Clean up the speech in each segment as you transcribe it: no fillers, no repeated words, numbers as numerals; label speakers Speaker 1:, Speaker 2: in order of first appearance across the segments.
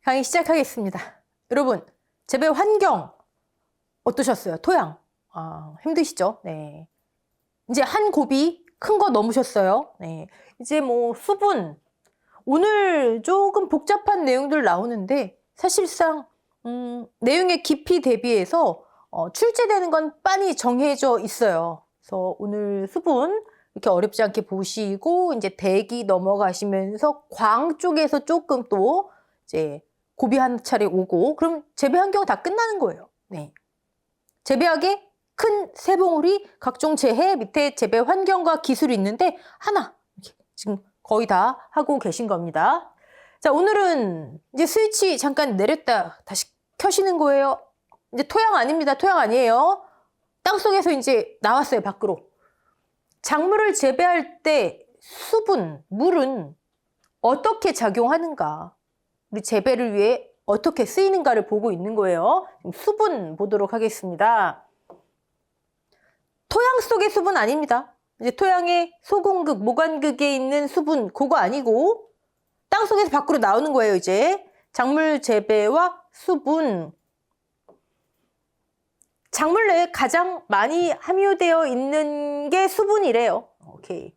Speaker 1: 강의 시작하겠습니다. 여러분, 재배 환경 어떠셨어요? 토양. 힘드시죠? 네. 이제 한 고비 큰 거 넘으셨어요. 네. 이제 뭐 수분. 오늘 조금 복잡한 내용들 나오는데 사실상 내용의 깊이 대비해서 출제되는 건 빤히 정해져 있어요. 그래서 오늘 수분 이렇게 어렵지 않게 보시고 이제 대기 넘어가시면서 광 쪽에서 조금 또 이제 고비 한 차례 오고 그럼 재배 환경 다 끝나는 거예요. 네. 재배하게 큰 세봉우리 각종 재해 밑에 재배 환경과 기술이 있는데 하나 지금 거의 다 하고 계신 겁니다. 자, 오늘은 이제 스위치 잠깐 내렸다 다시 켜시는 거예요. 이제 토양 아닙니다. 토양 아니에요. 땅속에서 이제 나왔어요, 밖으로. 작물을 재배할 때 수분, 물은 어떻게 작용하는가? 우리 재배를 위해 어떻게 쓰이는가를 보고 있는 거예요. 수분 보도록 하겠습니다. 토양 속의 수분 아닙니다. 이제 토양의 소공극, 모관극에 있는 수분 그거 아니고 땅 속에서 밖으로 나오는 거예요. 이제 작물 재배와 수분. 작물 내에 가장 많이 함유되어 있는 게 수분이래요. 오케이.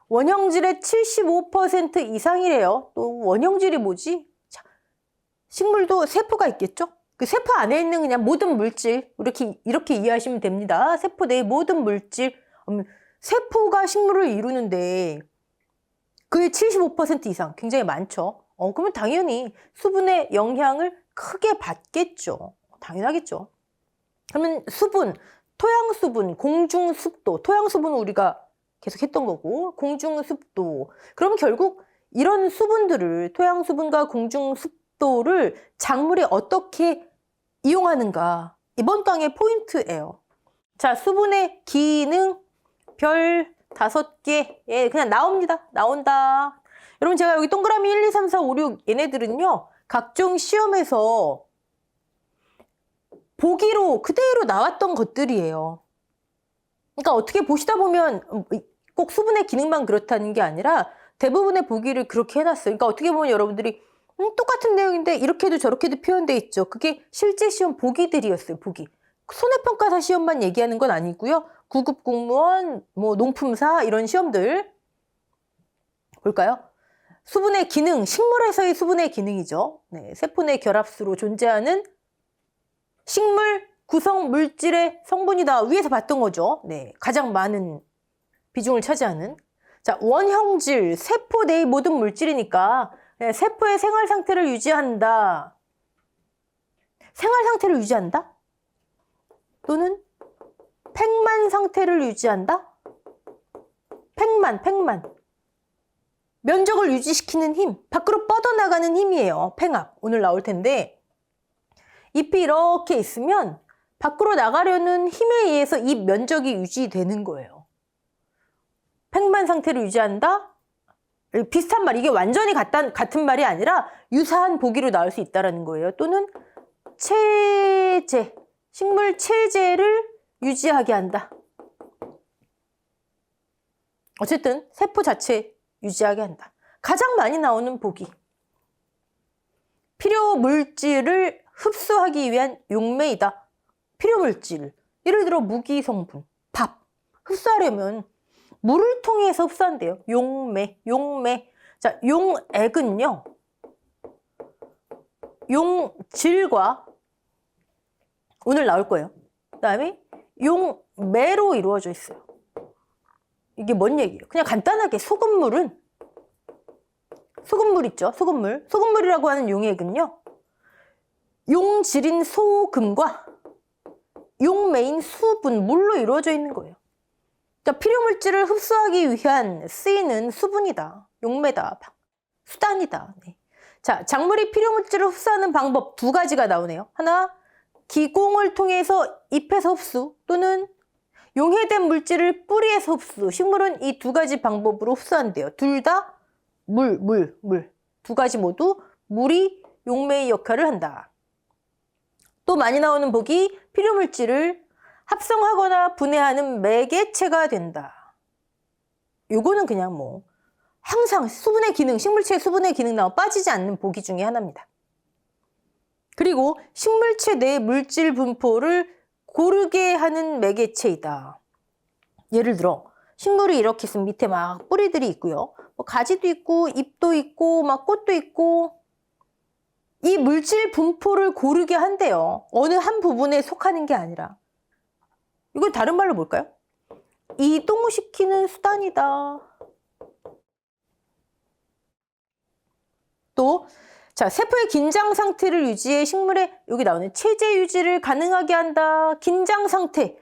Speaker 1: 원형질의 75% 이상이래요. 또 원형질이 뭐지? 자, 식물도 세포가 있겠죠? 그 세포 안에 있는 그냥 모든 물질 이렇게 이해하시면 됩니다. 세포 내의 모든 물질. 세포가 식물을 이루는데 그의 75% 이상 굉장히 많죠. 그러면 당연히 수분의 영향을 크게 받겠죠. 당연하겠죠. 그러면 수분, 토양 수분, 공중 습도, 토양 수분은 우리가 계속 했던 거고 공중 습도. 그럼 결국 이런 수분들을 토양 수분과 공중 습도를 작물이 어떻게 이용하는가? 이번 강의 포인트예요. 자, 수분의 기능 별 5개. 예, 그냥 나옵니다. 나온다. 여러분 제가 여기 동그라미 1, 2, 3, 4, 5, 6 얘네들은요. 각종 시험에서 보기로 그대로 나왔던 것들이에요. 그러니까 어떻게 보시다 보면 꼭 수분의 기능만 그렇다는 게 아니라 대부분의 보기를 그렇게 해놨어요. 그러니까 어떻게 보면 여러분들이 똑같은 내용인데 이렇게도 저렇게도 표현돼 있죠. 그게 실제 시험 보기들이었어요. 보기. 손해평가사 시험만 얘기하는 건 아니고요. 9급 공무원, 뭐 농품사 이런 시험들 볼까요? 수분의 기능, 식물에서의 수분의 기능이죠. 네, 세포 내 결합수로 존재하는 식물 구성 물질의 성분이다. 위에서 봤던 거죠. 네, 가장 많은 비중을 차지하는. 자, 원형질, 세포 내의 모든 물질이니까 네, 세포의 생활 상태를 유지한다. 생활 상태를 유지한다? 또는 팽만 상태를 유지한다? 팽만. 면적을 유지시키는 힘, 밖으로 뻗어나가는 힘이에요. 팽압. 오늘 나올 텐데 잎이 이렇게 있으면 밖으로 나가려는 힘에 의해서 잎 면적이 유지되는 거예요. 팽만 상태를 유지한다? 비슷한 말, 이게 완전히 같은 말이 아니라 유사한 보기로 나올 수 있다는 거예요. 또는 체제, 식물 체제를 유지하게 한다. 어쨌든 세포 자체 유지하게 한다. 가장 많이 나오는 보기. 필요 물질을 흡수하기 위한 용매이다. 필요 물질. 예를 들어 무기 성분, 밥. 흡수하려면 물을 통해서 흡수한대요. 용매. 자, 용액은요. 용질과 오늘 나올 거예요. 그 다음에 용매로 이루어져 있어요. 이게 뭔 얘기예요? 그냥 간단하게 소금물 있죠? 소금물이라고 하는 용액은요. 용질인 소금과 용매인 수분, 물로 이루어져 있는 거예요. 그러니까 필요물질을 흡수하기 위한 쓰이는 수분이다. 용매다. 수단이다. 네. 자, 작물이 필요물질을 흡수하는 방법 2가지가 나오네요. 하나, 기공을 통해서 잎에서 흡수 또는 용해된 물질을 뿌리에서 흡수. 식물은 이 2가지 방법으로 흡수한대요. 둘 다 물. 2가지 모두 물이 용매의 역할을 한다. 또 많이 나오는 복이 필요물질을 합성하거나 분해하는 매개체가 된다. 요거는 그냥 뭐 항상 수분의 기능, 식물체의 수분의 기능 나와 빠지지 않는 보기 중에 하나입니다. 그리고 식물체 내 물질 분포를 고르게 하는 매개체이다. 예를 들어 식물이 이렇게 있으면 밑에 막 뿌리들이 있고요. 뭐 가지도 있고 잎도 있고 막 꽃도 있고 이 물질 분포를 고르게 한대요. 어느 한 부분에 속하는 게 아니라. 이걸 다른 말로 뭘까요? 이동시키는 수단이다. 또 자, 세포의 긴장 상태를 유지해 식물의 여기 나오는 체제 유지를 가능하게 한다. 긴장 상태.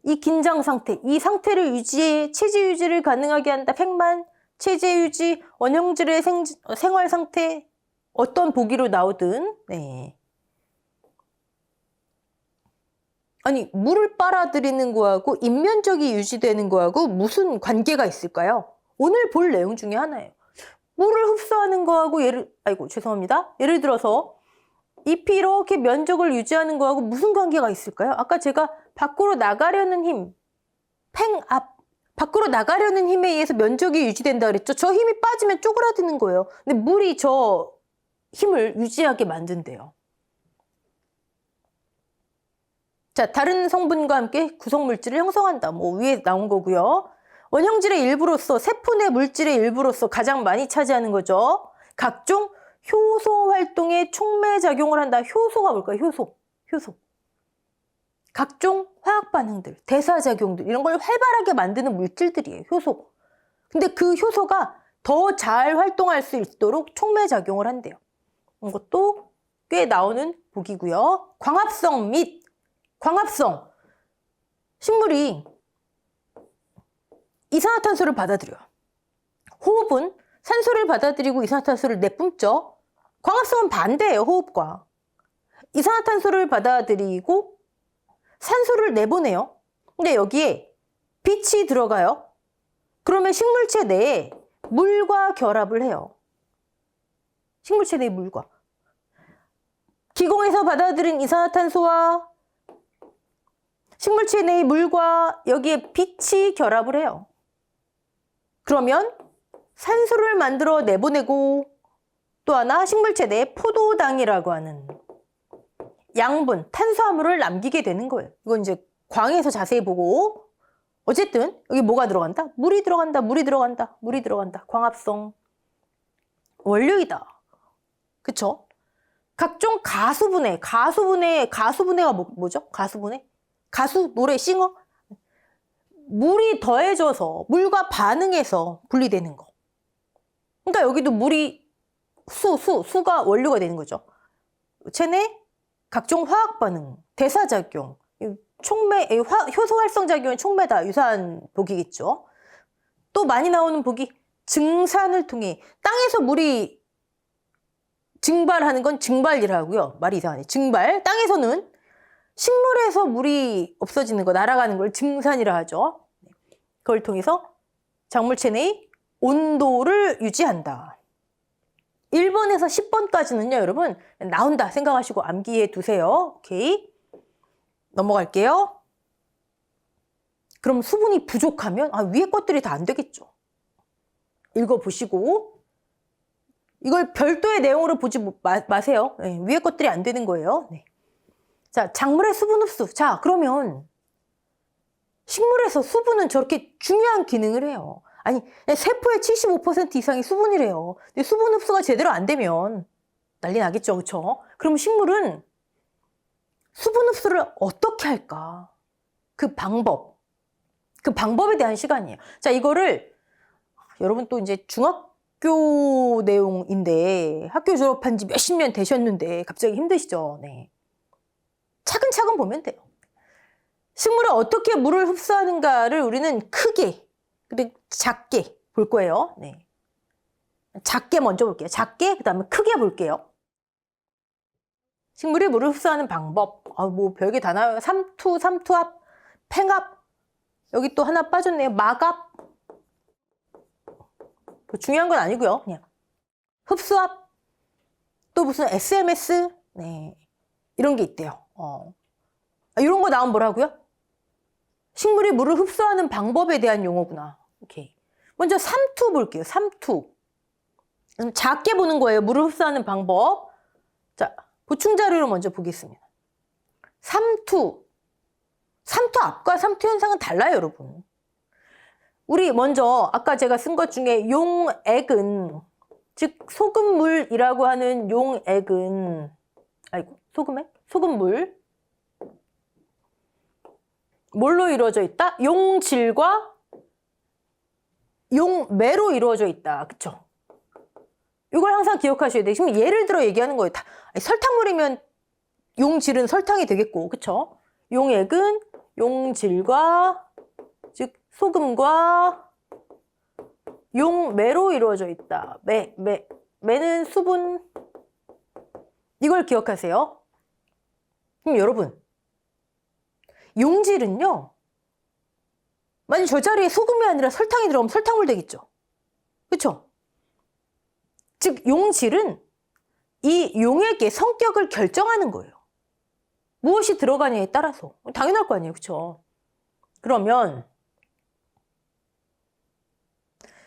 Speaker 1: 이 긴장 상태, 이 상태를 유지해 체제 유지를 가능하게 한다. 팽만, 체제 유지, 원형질의 생활 상태, 어떤 보기로 나오든. 네. 아니, 물을 빨아들이는 거하고 인면적이 유지되는 거하고 무슨 관계가 있을까요? 오늘 볼 내용 중에 하나예요. 물을 흡수하는 거하고 예를 들어서 잎이 이렇게 면적을 유지하는 거하고 무슨 관계가 있을까요? 아까 제가 밖으로 나가려는 힘, 밖으로 나가려는 힘에 의해서 면적이 유지된다 그랬죠? 저 힘이 빠지면 쪼그라드는 거예요. 근데 물이 저 힘을 유지하게 만든대요. 자, 다른 성분과 함께 구성물질을 형성한다. 뭐 위에 나온 거고요. 원형질의 일부로서, 세포 내 물질의 일부로서 가장 많이 차지하는 거죠. 각종 효소 활동에 촉매작용을 한다. 효소가 뭘까요? 효소. 각종 화학 반응들, 대사작용들 이런 걸 활발하게 만드는 물질들이에요. 효소. 근데 그 효소가 더 잘 활동할 수 있도록 촉매작용을 한대요. 이것도 꽤 나오는 보기고요. 광합성. 식물이 이산화탄소를 받아들여요. 호흡은 산소를 받아들이고 이산화탄소를 내뿜죠. 광합성은 반대예요. 호흡과. 이산화탄소를 받아들이고 산소를 내보내요. 근데 여기에 빛이 들어가요. 그러면 식물체 내에 물과 결합을 해요. 식물체 내의 물과. 기공에서 받아들인 이산화탄소와 식물체 내의 물과 여기에 빛이 결합을 해요. 그러면 산소를 만들어 내보내고 또 하나 식물체 내에 포도당이라고 하는 양분, 탄수화물을 남기게 되는 거예요. 이건 이제 광에서 자세히 보고 어쨌든 여기 뭐가 들어간다? 물이 들어간다. 광합성. 원료이다. 그쵸? 각종 가수분해가 뭐죠? 가수, 노래, 싱어? 물이 더해져서 물과 반응해서 분리되는 거. 그러니까 여기도 물이 수가 원료가 되는 거죠. 체내 각종 화학 반응, 대사작용, 효소 활성작용의 촉매다. 유사한 보기겠죠. 또 많이 나오는 보기, 증산을 통해 땅에서 물이 증발하는 건 증발이라고요. 말이 이상하네. 증발. 땅에서는 식물에서 물이 없어지는 거, 날아가는 걸 증산이라 하죠. 그걸 통해서 작물체 내의 온도를 유지한다. 1번에서 10번까지는요, 여러분, 나온다 생각하시고 암기해 두세요. 오케이. 넘어갈게요. 그럼 수분이 부족하면, 위에 것들이 다 안 되겠죠. 읽어보시고. 이걸 별도의 내용으로 보지 마세요. 네, 위에 것들이 안 되는 거예요. 네. 자, 작물의 수분 흡수. 자, 그러면 식물에서 수분은 저렇게 중요한 기능을 해요. 아니, 세포의 75% 이상이 수분이래요. 근데 수분 흡수가 제대로 안 되면 난리 나겠죠, 그렇죠? 그럼 식물은 수분 흡수를 어떻게 할까? 그 방법에 대한 시간이에요. 자, 이거를 여러분 또 이제 중학교 내용인데 학교 졸업한 지 몇십 년 되셨는데 갑자기 힘드시죠? 네. 차근차근 보면 돼요. 식물이 어떻게 물을 흡수하는가를 우리는 크게 그리고 작게 볼 거예요. 네. 작게 먼저 볼게요. 작게, 그 다음에 크게 볼게요. 식물이 물을 흡수하는 방법. 뭐 별게 다 나와요. 삼투압, 팽압. 여기 또 하나 빠졌네요. 막압. 뭐 중요한 건 아니고요. 그냥 흡수압. 또 무슨 SMS. 네. 이런 게 있대요. 이런 거 나오면 뭐라고요? 식물이 물을 흡수하는 방법에 대한 용어구나. 오케이. 먼저 삼투 볼게요. 삼투. 작게 보는 거예요. 물을 흡수하는 방법. 자, 보충 자료를 먼저 보겠습니다. 삼투 앞과 삼투 현상은 달라요, 여러분. 우리 먼저 아까 제가 쓴 것 중에 용액은, 즉 소금물이라고 하는 용액은, 소금액? 소금물. 뭘로 이루어져 있다? 용질과 용매로 이루어져 있다. 그쵸? 이걸 항상 기억하셔야 돼요. 지금 예를 들어 얘기하는 거예요. 설탕물이면 용질은 설탕이 되겠고, 그쵸? 용액은 용질과, 즉 소금과 용매로 이루어져 있다. 매는 수분. 이걸 기억하세요. 그럼 여러분, 용질은요, 만약 저 자리에 소금이 아니라 설탕이 들어가면 설탕물 되겠죠. 그쵸? 즉 용질은 이 용액의 성격을 결정하는 거예요. 무엇이 들어가냐에 따라서. 당연할 거 아니에요. 그쵸? 그러면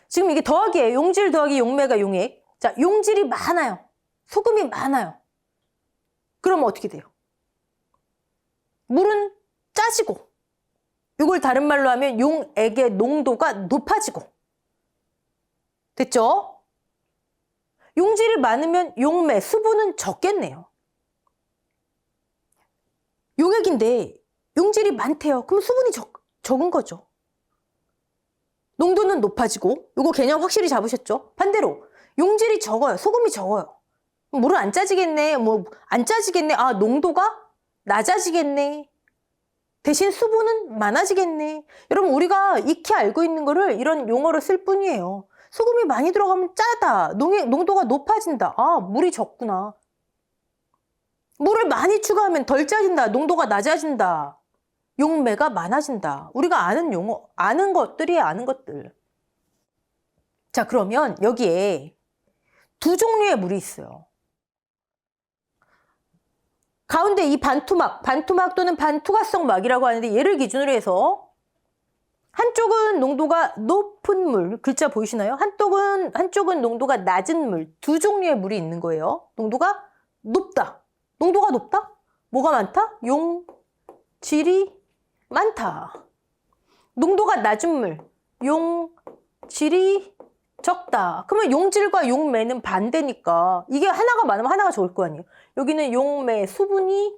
Speaker 1: 지금 이게 더하기예요. 용질 더하기 용매가 용액. 자, 용질이 많아요. 소금이 많아요. 그러면 어떻게 돼요? 물은 짜지고, 이걸 다른 말로 하면 용액의 농도가 높아지고. 됐죠? 용질이 많으면 용매, 수분은 적겠네요. 용액인데 용질이 많대요. 그럼 수분이 적은 거죠. 농도는 높아지고, 이거 개념 확실히 잡으셨죠? 반대로 용질이 적어요. 소금이 적어요. 물은 안 짜지겠네. 안 짜지겠네. 아, 농도가 낮아지겠네. 대신 수분은 많아지겠네. 여러분, 우리가 익히 알고 있는 거를 이런 용어로 쓸 뿐이에요. 소금이 많이 들어가면 짜다. 농도가 높아진다. 아, 물이 적구나. 물을 많이 추가하면 덜 짜진다. 농도가 낮아진다. 용매가 많아진다. 우리가 아는 용어, 아는 것들이에요. 아는 것들. 자, 그러면 여기에 두 종류의 물이 있어요. 가운데 이 반투막 또는 반투과성 막이라고 하는데, 얘를 기준으로 해서 한쪽은 농도가 높은 물, 글자 보이시나요? 한쪽은 농도가 낮은 물, 두 종류의 물이 있는 거예요. 농도가 높다. 농도가 높다? 뭐가 많다? 용질이 많다. 농도가 낮은 물, 용질이 적다. 그러면 용질과 용매는 반대니까 이게 하나가 많으면 하나가 적을 거 아니에요. 여기는 용매, 수분이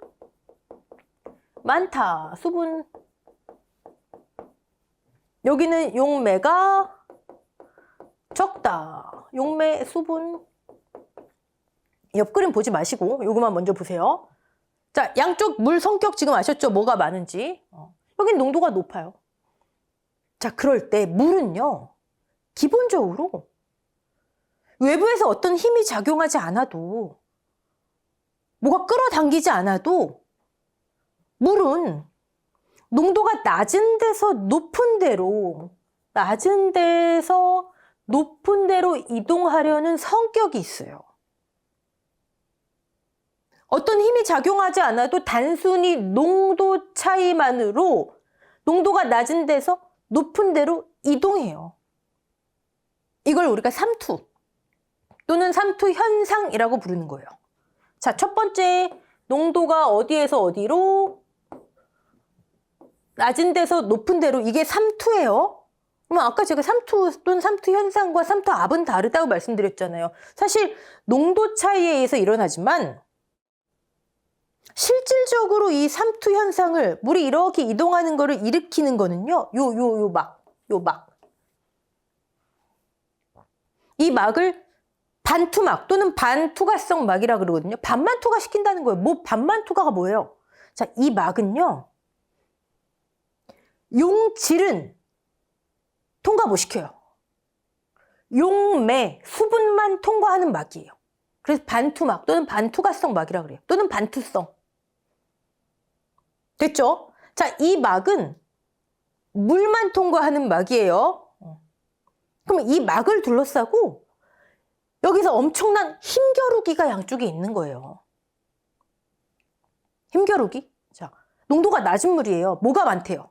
Speaker 1: 많다. 수분. 여기는 용매가 적다. 용매, 수분. 옆그림 보지 마시고 요거만 먼저 보세요. 자, 양쪽 물 성격 지금 아셨죠? 뭐가 많은지. 여긴 농도가 높아요. 자, 그럴 때 물은요, 기본적으로 외부에서 어떤 힘이 작용하지 않아도, 뭐가 끌어당기지 않아도 물은 농도가 낮은 데서 높은 데로 이동하려는 성격이 있어요. 어떤 힘이 작용하지 않아도 단순히 농도 차이만으로 농도가 낮은 데서 높은 데로 이동해요. 이걸 우리가 삼투 또는 삼투 현상이라고 부르는 거예요. 자, 첫 번째, 농도가 어디에서 어디로, 낮은 데서 높은 데로, 이게 삼투예요. 그러면 아까 제가 삼투 또는 삼투 현상과 삼투 압은 다르다고 말씀드렸잖아요. 사실 농도 차이에 의해서 일어나지만 실질적으로 이 삼투 현상을, 물이 이렇게 이동하는 거를 일으키는 거는요, 요 막. 이 막을 반투막 또는 반투과성 막이라 그러거든요. 반만 투과시킨다는 거예요. 반만 투과가 뭐예요? 자, 이 막은요, 용질은 통과 못 시켜요. 용매, 수분만 통과하는 막이에요. 그래서 반투막 또는 반투과성 막이라 그래요. 또는 반투성. 됐죠? 자, 이 막은 물만 통과하는 막이에요. 그럼 이 막을 둘러싸고 여기서 엄청난 힘겨루기가 양쪽에 있는 거예요. 힘겨루기? 자, 농도가 낮은 물이에요. 뭐가 많대요?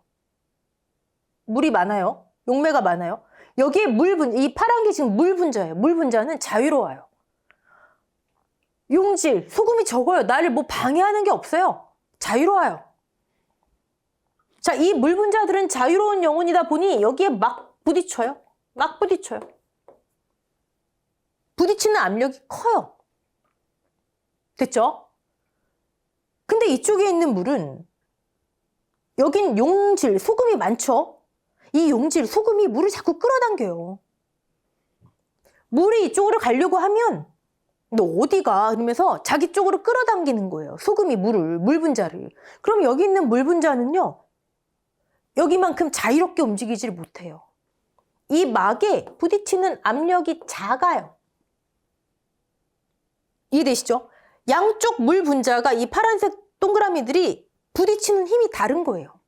Speaker 1: 물이 많아요. 용매가 많아요. 여기에 이 파란 게 지금 물 분자예요. 물 분자는 자유로워요. 용질, 소금이 적어요. 나를 뭐 방해하는 게 없어요. 자유로워요. 자, 이 물 분자들은 자유로운 영혼이다 보니 여기에 막 부딪혀요. 막 부딪혀요. 부딪히는 압력이 커요. 됐죠? 근데 이쪽에 있는 물은 여긴 용질, 소금이 많죠? 이 용질, 소금이 물을 자꾸 끌어당겨요. 물이 이쪽으로 가려고 하면 너 어디가? 그러면서 자기 쪽으로 끌어당기는 거예요. 소금이 물 분자를. 그럼 여기 있는 물 분자는요. 여기만큼 자유롭게 움직이지를 못해요. 이 막에 부딪히는 압력이 작아요. 이해되시죠? 양쪽 물 분자가 이 파란색 동그라미들이 부딪히는 힘이 다른 거예요.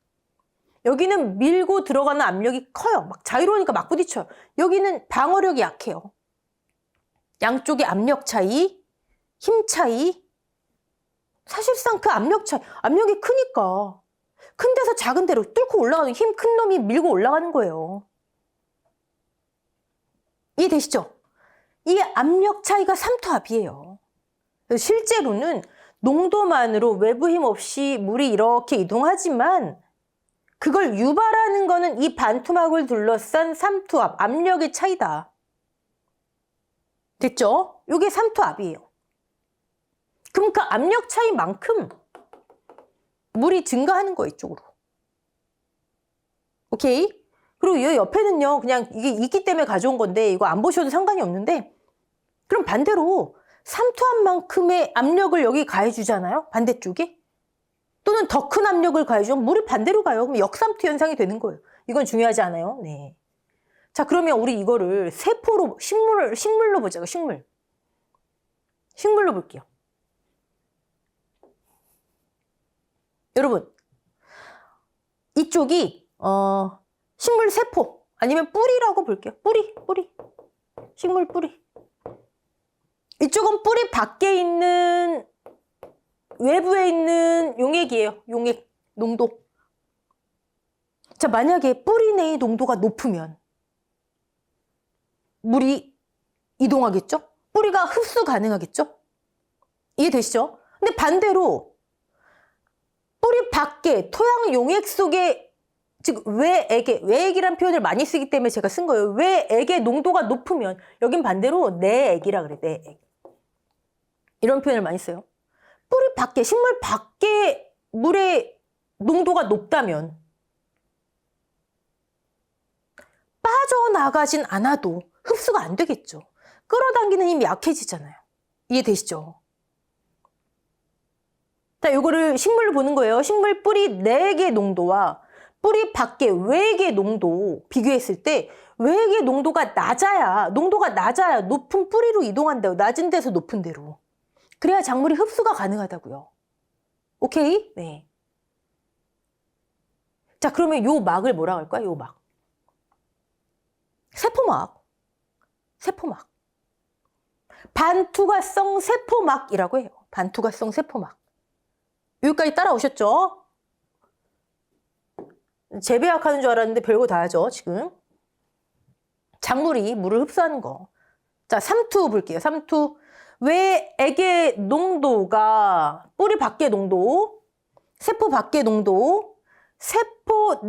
Speaker 1: 여기는 밀고 들어가는 압력이 커요. 막 자유로우니까 막 부딪혀요. 여기는 방어력이 약해요. 양쪽의 압력 차이, 힘 차이. 사실상 그 압력 차이, 압력이 크니까 큰 데서 작은 데로 뚫고 올라가는 힘 큰 놈이 밀고 올라가는 거예요. 이해되시죠? 이 압력 차이가 삼투압이에요. 실제로는 농도만으로 외부 힘 없이 물이 이렇게 이동하지만 그걸 유발하는 거는 이 반투막을 둘러싼 삼투압, 압력의 차이다. 됐죠? 이게 삼투압이에요. 그럼 그 압력 차이만큼 물이 증가하는 거예요, 이쪽으로. 오케이? 그리고 이 옆에는요, 그냥 이게 있기 때문에 가져온 건데 이거 안 보셔도 상관이 없는데 그럼 반대로 삼투압만큼의 압력을 여기 가해주잖아요? 반대쪽에? 또는 더 큰 압력을 가해주면 물이 반대로 가요. 그럼 역삼투 현상이 되는 거예요. 이건 중요하지 않아요? 네. 자, 그러면 우리 이거를 세포로, 식물로 보자고요. 식물로 볼게요. 여러분, 이쪽이 식물 세포 아니면 뿌리라고 볼게요. 뿌리. 식물 뿌리. 이쪽은 뿌리 밖에 있는 외부에 있는 용액이에요. 용액 농도. 자, 만약에 뿌리 내의 농도가 높으면 물이 이동하겠죠? 뿌리가 흡수 가능하겠죠? 이해되시죠? 근데 반대로 뿌리 밖에 토양 용액 속에 즉 외액이란 표현을 많이 쓰기 때문에 제가 쓴 거예요. 외액의 농도가 높으면 여긴 반대로 내액이라 그래. 내액. 이런 표현을 많이 써요. 뿌리 밖에, 식물 밖에 물의 농도가 높다면 빠져나가진 않아도 흡수가 안 되겠죠. 끌어당기는 힘이 약해지잖아요. 이해되시죠? 자, 이거를 식물로 보는 거예요. 식물 뿌리 내액의 농도와 뿌리 밖의 외액의 농도 비교했을 때 외액의 농도가 낮아야 높은 뿌리로 이동한대요. 낮은 데서 높은 데로. 그래야 작물이 흡수가 가능하다고요. 오케이? 네. 자, 그러면 요 막을 뭐라고 할까요? 요 막. 세포막. 반투과성 세포막이라고 해요. 반투과성 세포막. 여기까지 따라오셨죠? 재배약하는 줄 알았는데 별거 다 하죠, 지금. 작물이 물을 흡수하는 거. 자, 삼투 볼게요. 삼투. 외액의 농도가 뿌리 밖의 농도, 세포 밖의 농도, 세포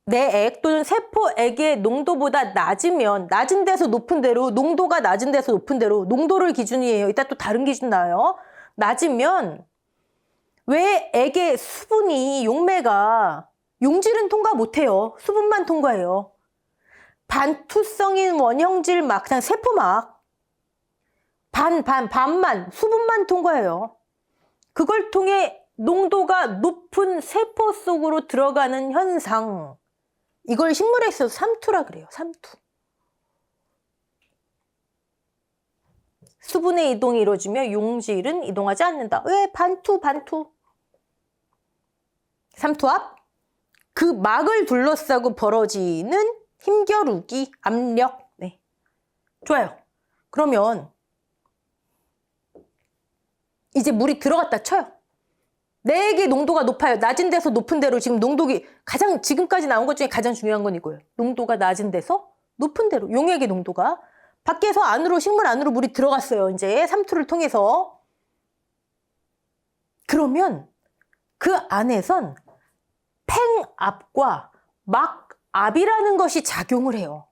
Speaker 1: 내액 또는 세포액의 농도보다 낮으면 낮은 데서 높은 데로 농도가 낮은 데서 높은 데로 농도를 기준이에요. 이따 또 다른 기준 나와요. 낮으면 외액의 수분이 용매가 용질은 통과 못해요. 수분만 통과해요. 반투성인 원형질 막 그냥 세포막 반만 수분만 통과해요. 그걸 통해 농도가 높은 세포 속으로 들어가는 현상. 이걸 식물에 있어서 삼투라 그래요. 삼투. 수분의 이동이 이루어지며 용질은 이동하지 않는다. 왜? 반투. 삼투압. 그 막을 둘러싸고 벌어지는 힘겨루기, 압력. 네. 좋아요. 그러면 이제 물이 들어갔다 쳐요. 내액의 농도가 높아요. 낮은 데서 높은 데로 지금 농도가 가장 지금까지 나온 것 중에 가장 중요한 건 이거예요. 농도가 낮은 데서 높은 데로 용액의 농도가 밖에서 안으로 식물 안으로 물이 들어갔어요. 이제 삼투를 통해서 그러면 그 안에선 팽압과 막압이라는 것이 작용을 해요.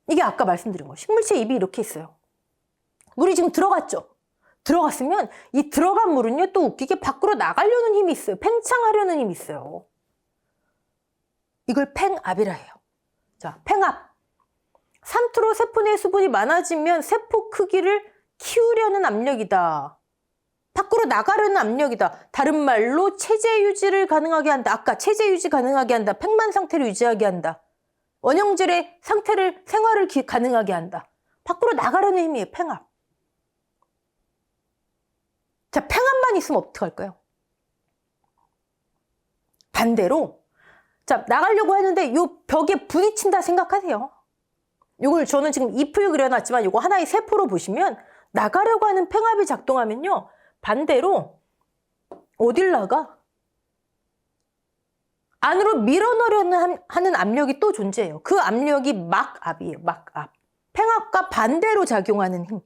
Speaker 1: 이게 아까 말씀드린 거. 식물체 입이 이렇게 있어요. 물이 지금 들어갔죠? 들어갔으면 이 들어간 물은요, 또 웃기게 밖으로 나가려는 힘이 있어요. 팽창하려는 힘이 있어요. 이걸 팽압이라 해요. 자, 팽압. 삼투로 세포 내 수분이 많아지면 세포 크기를 키우려는 압력이다. 밖으로 나가려는 압력이다. 다른 말로 체제 유지를 가능하게 한다. 아까 체제 유지 가능하게 한다. 팽만 상태를 유지하게 한다. 원형질의 상태를, 생활을 가능하게 한다. 밖으로 나가려는 힘이에요. 팽압. 자, 팽압만 있으면 어떡할까요? 반대로, 자, 나가려고 하는데 요 벽에 부딪힌다 생각하세요. 요걸 저는 지금 잎을 그려놨지만 요거 하나의 세포로 보시면 나가려고 하는 팽압이 작동하면요. 반대로 어딜 나가? 안으로 밀어넣으려는 하는 압력이 또 존재해요. 그 압력이 막압이에요. 막압. 팽압과 반대로 작용하는 힘.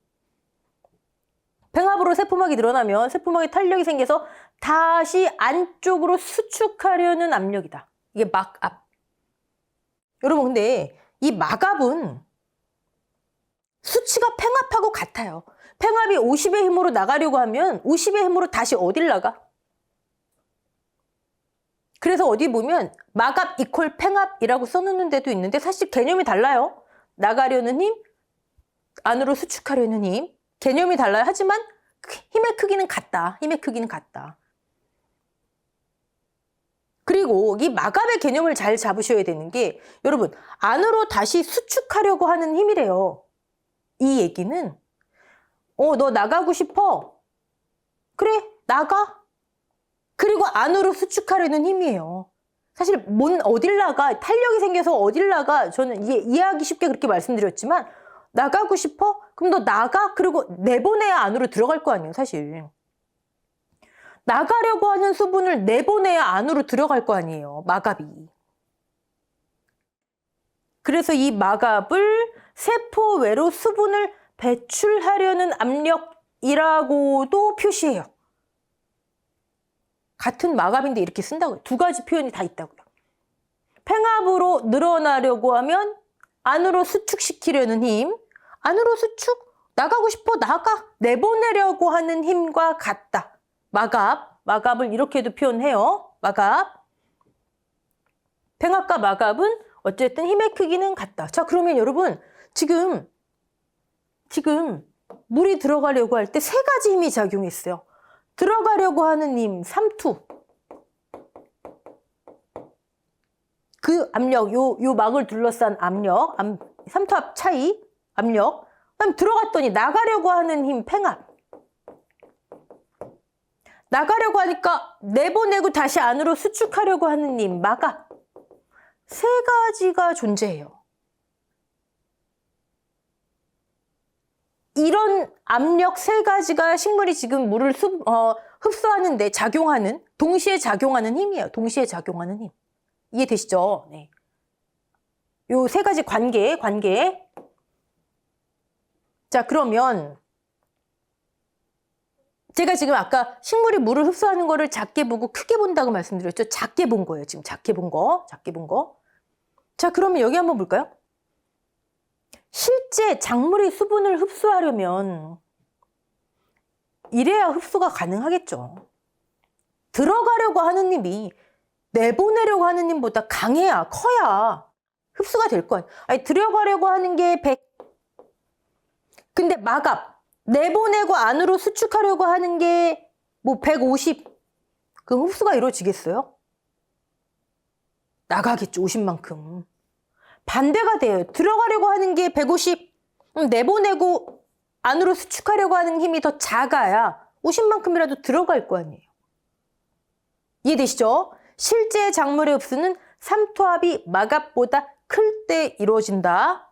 Speaker 1: 팽압으로 세포막이 늘어나면 세포막에 탄력이 생겨서 다시 안쪽으로 수축하려는 압력이다. 이게 막압. 여러분 근데 이 막압은 수치가 팽압하고 같아요. 팽압이 50의 힘으로 나가려고 하면 50의 힘으로 다시 어딜 나가? 그래서 어디 보면 막압 이퀄 팽압이라고 써놓는 데도 있는데 사실 개념이 달라요. 나가려는 힘, 안으로 수축하려는 힘. 개념이 달라요. 하지만 힘의 크기는 같다. 힘의 크기는 같다. 그리고 이 막압의 개념을 잘 잡으셔야 되는 게 여러분 안으로 다시 수축하려고 하는 힘이래요. 이 얘기는 너 나가고 싶어. 그래 나가. 그리고 안으로 수축하려는 힘이에요. 사실 어딜 나가 탄력이 생겨서 어딜 나가 저는 이해하기 쉽게 그렇게 말씀드렸지만 나가고 싶어? 그럼 너 나가? 그리고 내보내야 안으로 들어갈 거 아니에요 사실. 나가려고 하는 수분을 내보내야 안으로 들어갈 거 아니에요. 막압이. 그래서 이 막압을 세포 외로 수분을 배출하려는 압력이라고도 표시해요. 같은 막압인데 이렇게 쓴다고요. 두 가지 표현이 다 있다고요. 팽압으로 늘어나려고 하면 안으로 수축시키려는 힘, 안으로 수축, 나가고 싶어, 나가, 내보내려고 하는 힘과 같다. 막압을 이렇게도 표현해요. 막압. 팽압과 막압은 어쨌든 힘의 크기는 같다. 자, 그러면 여러분, 지금 물이 들어가려고 할 때 세 가지 힘이 작용했어요. 들어가려고 하는 힘, 삼투. 그 압력, 요 막을 둘러싼 압력, 삼투압 차이, 압력. 그다음 들어갔더니 나가려고 하는 힘, 팽압. 나가려고 하니까 내보내고 다시 안으로 수축하려고 하는 힘, 막압. 세 가지가 존재해요. 이런 압력 세 가지가 식물이 지금 물을 흡수하는데 동시에 작용하는 힘이에요. 동시에 작용하는 힘. 이해되시죠? 네. 요 세 가지 관계. 자, 그러면 제가 지금 아까 식물이 물을 흡수하는 거를 작게 보고 크게 본다고 말씀드렸죠? 작게 본 거예요. 지금 작게 본 거. 자, 그러면 여기 한번 볼까요? 실제 작물이 수분을 흡수하려면 이래야 흡수가 가능하겠죠. 들어가려고 하는 힘이 내보내려고 하는 힘보다 강해야, 커야 흡수가 될 거 아니에요. 아니, 들어가려고 하는 게 100. 근데 막압, 내보내고 안으로 수축하려고 하는 게 뭐 150. 그럼 흡수가 이루어지겠어요? 나가겠죠, 50만큼. 반대가 돼요. 들어가려고 하는 게 150. 내보내고 안으로 수축하려고 하는 힘이 더 작아야 50만큼이라도 들어갈 거 아니에요. 이해되시죠? 실제 작물의 흡수는 삼투압이 막압보다 클 때 이루어진다.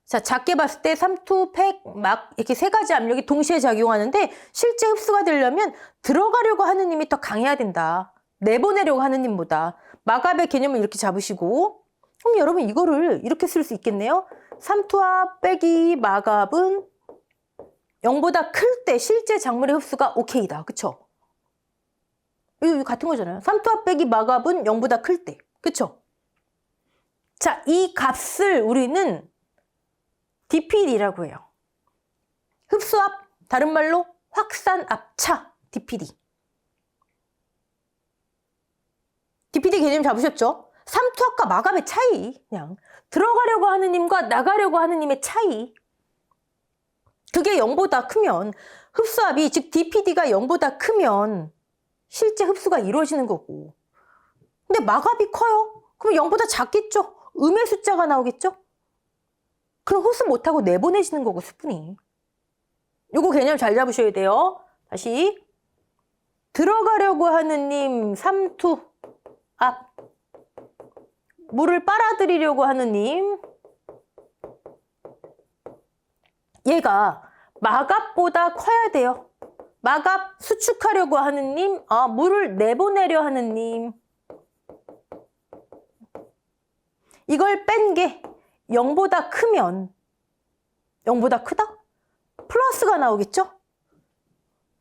Speaker 1: 자, 작게 봤을 때 삼투, 팩, 막 이렇게 세 가지 압력이 동시에 작용하는데 실제 흡수가 되려면 들어가려고 하는 힘이 더 강해야 된다. 내보내려고 하는 힘보다. 막압의 개념을 이렇게 잡으시고 그럼 여러분 이거를 이렇게 쓸 수 있겠네요. 삼투압 빼기 막압은 0보다 클 때 실제 작물의 흡수가 오케이다. 그쵸? 이거 같은 거잖아요. 삼투압 빼기 마갑은 0보다 클 때. 그쵸? 자, 이 값을 우리는 DPD라고 해요. 흡수압, 다른 말로 확산압차 DPD. DPD 개념 잡으셨죠? 삼투압과 마갑의 차이. 그냥 들어가려고 하는 힘과 나가려고 하는 힘의 차이. 그게 0보다 크면 흡수압이, 즉 DPD가 0보다 크면 실제 흡수가 이루어지는 거고. 근데 마갑이 커요? 그럼 0보다 작겠죠? 음의 숫자가 나오겠죠? 그럼 흡수 못하고 내보내지는 거고, 수분이. 요거 개념 잘 잡으셔야 돼요. 다시. 들어가려고 하는 님, 삼투압. 물을 빨아들이려고 하는 님. 얘가 마갑보다 커야 돼요. 마갑 수축하려고 하는 님, 물을 내보내려 하는 님. 이걸 뺀 게 0보다 크면 0보다 크다? 플러스가 나오겠죠?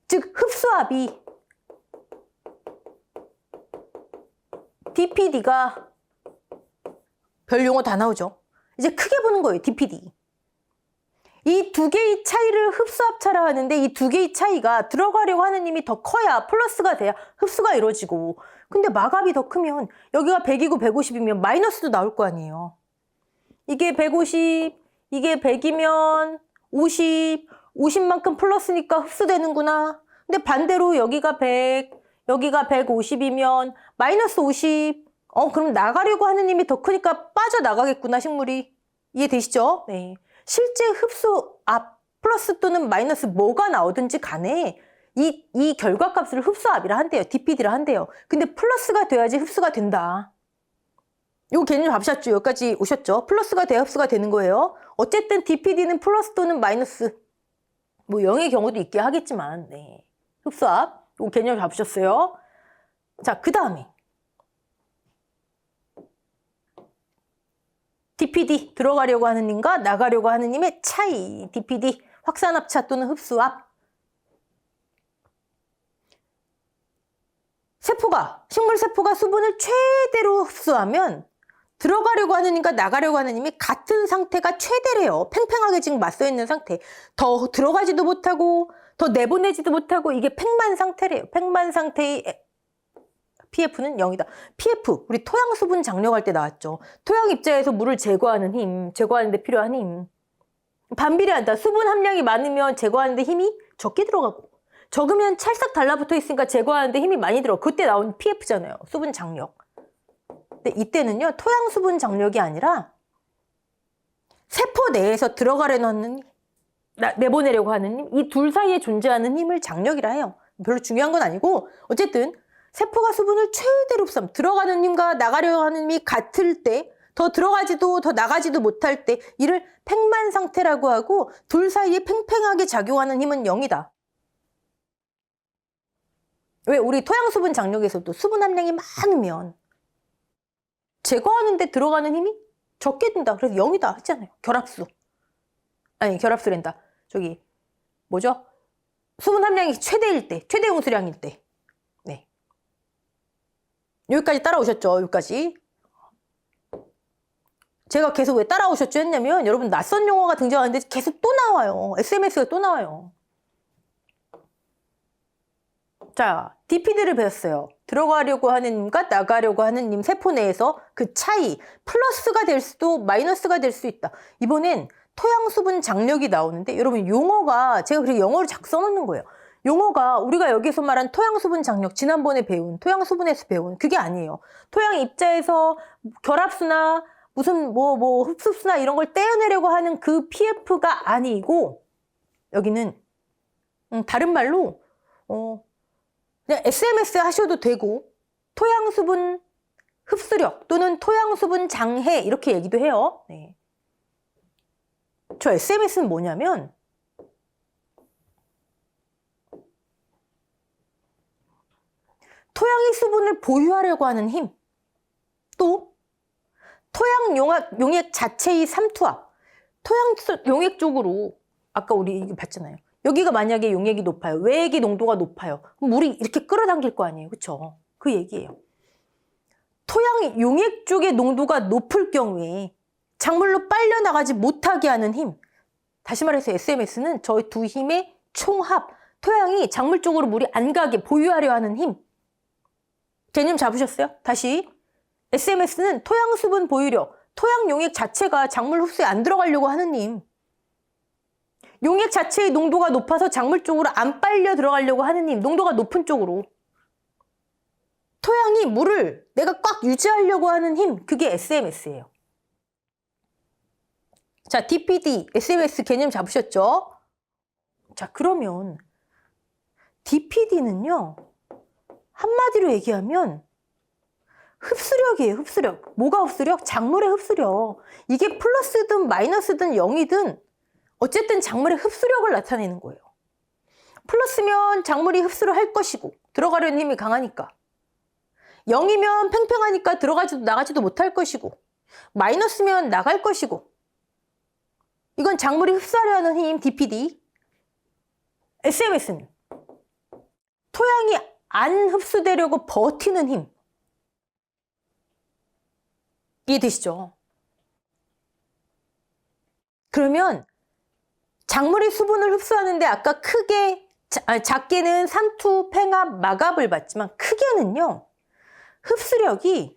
Speaker 1: 즉 흡수압이 DPD가 별 용어 다 나오죠. 이제 크게 보는 거예요. DPD. 이 두 개의 차이를 흡수압차라 하는데 이 두 개의 차이가 들어가려고 하는 힘이 더 커야 플러스가 돼야 흡수가 이루어지고, 근데 마갑이 더 크면 여기가 100이고 150이면 마이너스도 나올 거 아니에요. 이게 150, 이게 100이면 50, 50만큼 플러스니까 흡수되는구나. 근데 반대로 여기가 100, 여기가 150이면 마이너스 50. 그럼 나가려고 하는 힘이 더 크니까 빠져나가겠구나, 식물이. 이해되시죠? 네. 실제 흡수압 플러스 또는 마이너스 뭐가 나오든지 간에 이 결과값을 흡수압이라 한대요. DPD라 한대요. 근데 플러스가 돼야지 흡수가 된다. 요 개념 잡으셨죠? 여기까지 오셨죠? 플러스가 돼야 흡수가 되는 거예요. 어쨌든 DPD는 플러스 또는 마이너스, 뭐 0의 경우도 있게 하겠지만, 네. 흡수압, 요 개념 잡으셨어요? 자, 그 다음에 DPD, 들어가려고 하는 힘과 나가려고 하는 힘의 차이. DPD, 확산압차 또는 흡수압. 식물세포가 수분을 최대로 흡수하면 들어가려고 하는 힘과 나가려고 하는 힘이 같은 상태가 최대래요. 팽팽하게 지금 맞서 있는 상태. 더 들어가지도 못하고 더 내보내지도 못하고 이게 팽만 상태래요. 팽만 상태의 PF는 0이다. PF, 우리 토양 수분 장려할 때 나왔죠. 토양 입자에서 물을 제거하는 힘, 제거하는 데 필요한 힘. 반비례한다. 수분 함량이 많으면 제거하는 데 힘이 적게 들어가고, 적으면 찰싹 달라붙어 있으니까 제거하는 데 힘이 많이 들어. 그때 나온 PF잖아요. 수분 장력. 근데 이때는요, 토양 수분 장력이 아니라 세포 내에서 들어가려는 힘, 내보내려고 하는 힘, 이 둘 사이에 존재하는 힘을 장력이라 해요. 별로 중요한 건 아니고, 어쨌든 세포가 수분을 최대로 흡수함, 들어가는 힘과 나가려고 하는 힘이 같을 때, 더 들어가지도 더 나가지도 못할 때 이를 팽만 상태라고 하고, 둘 사이에 팽팽하게 작용하는 힘은 0이다. 왜? 우리 토양 수분 장력에서도 수분 함량이 많으면 제거하는 데 들어가는 힘이 적게 든다. 그래서 0이다 했잖아요. 결합수. 아니, 결합수랜다. 저기 뭐죠? 수분 함량이 최대일 때, 최대 용수량일 때. 네. 여기까지 따라오셨죠? 여기까지. 제가 계속 왜 따라오셨죠 했냐면, 여러분 낯선 용어가 등장하는데 계속 또 나와요. SMS가 또 나와요. 자, DPD를 배웠어요. 들어가려고 하는 힘과 나가려고 하는 힘, 세포 내에서 그 차이, 플러스가 될 수도 마이너스가 될 수 있다. 이번엔 토양 수분 장력이 나오는데, 여러분 용어가, 제가 그렇게 영어로 자꾸 써놓는 거예요. 용어가 우리가 여기서 말한 토양 수분 장력, 지난번에 배운 토양 수분에서 배운 그게 아니에요. 토양 입자에서 결합수나 무슨 흡수수나 이런 걸 떼어내려고 하는 그 PF가 아니고, 여기는 다른 말로 그냥 SMS 하셔도 되고, 토양 수분 흡수력 또는 토양 수분 장해 이렇게 얘기도 해요. 네. 저 SMS는 뭐냐면, 토양의 수분을 보유하려고 하는 힘, 또 토양 용액 자체의 삼투압, 토양 용액 쪽으로 아까 우리 이거 봤잖아요. 여기가 만약에 용액이 높아요. 외액의 농도가 높아요. 그럼 물이 이렇게 끌어당길 거 아니에요. 그쵸? 그 얘기예요. 토양이 용액 쪽의 농도가 높을 경우에 작물로 빨려나가지 못하게 하는 힘. 다시 말해서 SMS는 저희 두 힘의 총합. 토양이 작물 쪽으로 물이 안 가게 보유하려 하는 힘. 개념 잡으셨어요? 다시. SMS는 토양 수분 보유력. 토양 용액 자체가 작물 흡수에 안 들어가려고 하는 힘. 용액 자체의 농도가 높아서 작물 쪽으로 안 빨려 들어가려고 하는 힘. 농도가 높은 쪽으로. 토양이 물을 내가 꽉 유지하려고 하는 힘. 그게 SMS예요. 자, DPD, SMS 개념 잡으셨죠? 자, 그러면 DPD는요. 한마디로 얘기하면 흡수력이에요. 흡수력. 뭐가 흡수력? 작물의 흡수력. 이게 플러스든 마이너스든 0이든 어쨌든 작물의 흡수력을 나타내는 거예요. 플러스면 작물이 흡수를 할 것이고 들어가려는 힘이 강하니까. 0이면 팽팽하니까 들어가지도 나가지도 못할 것이고 마이너스면 나갈 것이고 이건 작물이 흡수하려 하는 힘 DPD. SMS는 토양이 안 흡수되려고 버티는 힘. 이해되시죠? 그러면 작물이 수분을 흡수하는데 아까 작게는 삼투, 팽합, 막압을 봤지만 크게는요. 흡수력이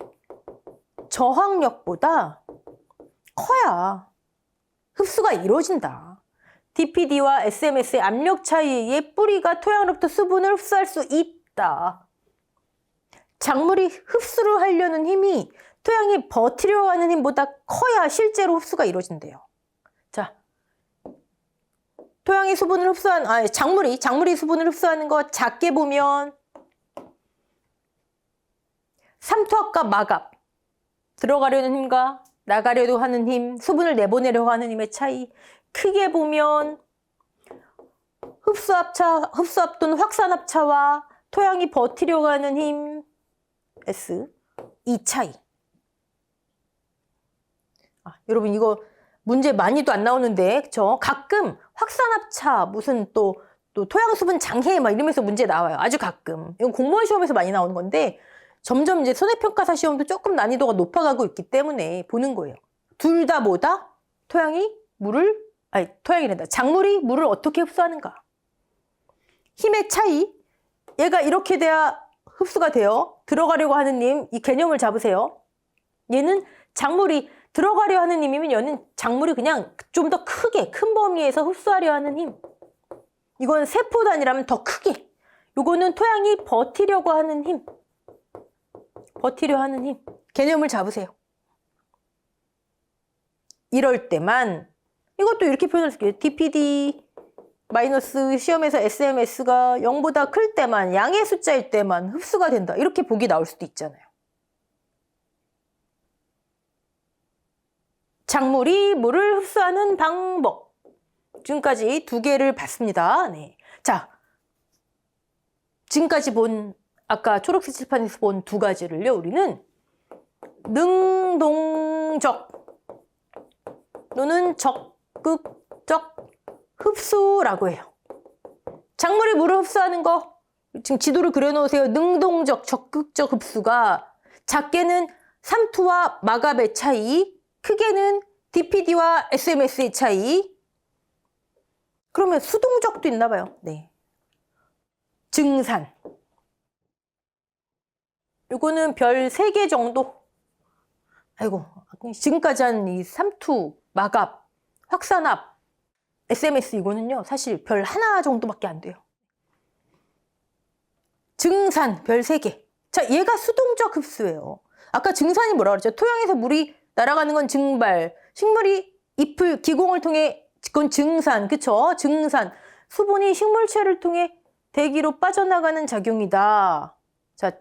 Speaker 1: 저항력보다 커야 흡수가 이루어진다. DPD와 SMS의 압력 차이에 의해 뿌리가 토양으로부터 수분을 흡수할 수 있다. 작물이 흡수를 하려는 힘이 토양이 버티려고 하는 힘보다 커야 실제로 흡수가 이루어진대요. 자, 토양이 수분을 작물이 수분을 흡수하는 거 작게 보면 삼투압과 막압, 들어가려는 힘과 나가려고 하는 힘, 수분을 내보내려고 하는 힘의 차이. 크게 보면 흡수압 또는 확산압차와 토양이 버티려고 하는 힘, S, 이 차이. 여러분 이거 문제 많이도 안 나오는데, 그쵸? 가끔 확산압차, 무슨 또 토양 수분 장애 막 이러면서 문제 나와요. 아주 가끔. 이건 공무원 시험에서 많이 나오는 건데, 점점 이제 손해평가사 시험도 조금 난이도가 높아가고 있기 때문에 보는 거예요. 둘 다 뭐다? 작물이 물을 어떻게 흡수하는가. 힘의 차이. 얘가 이렇게 돼야 흡수가 돼요. 들어가려고 하는 힘, 이 개념을 잡으세요. 얘는 작물이 들어가려 하는 힘이면 얘는 작물이 그냥 좀 더 크게, 큰 범위에서 흡수하려 하는 힘. 이건 세포 단위라면 더 크게. 요거는 토양이 버티려고 하는 힘. 버티려 하는 힘. 개념을 잡으세요. 이럴 때만 이것도 이렇게 표현할 수 있어요. DPD 마이너스 시험에서 SMS가 0보다 클 때만, 양의 숫자일 때만 흡수가 된다. 이렇게 보기 나올 수도 있잖아요. 작물이 물을 흡수하는 방법. 지금까지 두 개를 봤습니다. 네. 자, 지금까지 본 아까 초록색 칠판에서 본 두 가지를요. 우리는 능동적 또는 적극적 흡수라고 해요. 작물이 물을 흡수하는 거 지금 지도를 그려놓으세요. 능동적, 적극적 흡수가 작게는 삼투와 막압의 차이, 크게는 DPD와 SMS의 차이. 그러면 수동적도 있나 봐요. 네. 증산. 요거는 별 3개 정도. 아이고, 지금까지 한 이 삼투, 막압, 확산압, SMS 이거는요. 사실 별 하나 정도밖에 안 돼요. 증산 별 3개. 자, 얘가 수동적 흡수예요. 아까 증산이 뭐라 그랬죠? 토양에서 물이 날아가는 건 증발. 식물이 잎을 기공을 통해 그건 증산. 그쵸? 증산. 수분이 식물체를 통해 대기로 빠져나가는 작용이다. 자,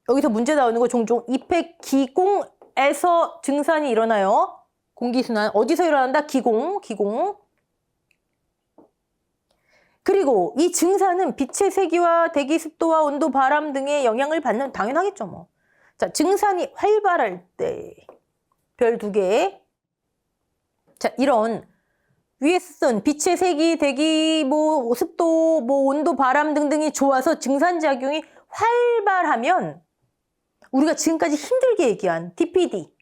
Speaker 1: 여기서 문제 나오는 거 종종 잎의 기공에서 증산이 일어나요. 공기순환. 어디서 일어난다? 기공. 그리고 이 증산은 빛의 세기와 대기 습도와 온도, 바람 등의 영향을 받는, 당연하겠죠 뭐. 자, 증산이 활발할 때 별 2개. 자, 이런 위의 선, 빛의 색이, 대기, 뭐 습도, 뭐 온도, 바람 등등이 좋아서 증산작용이 활발하면 우리가 지금까지 힘들게 얘기한 DPD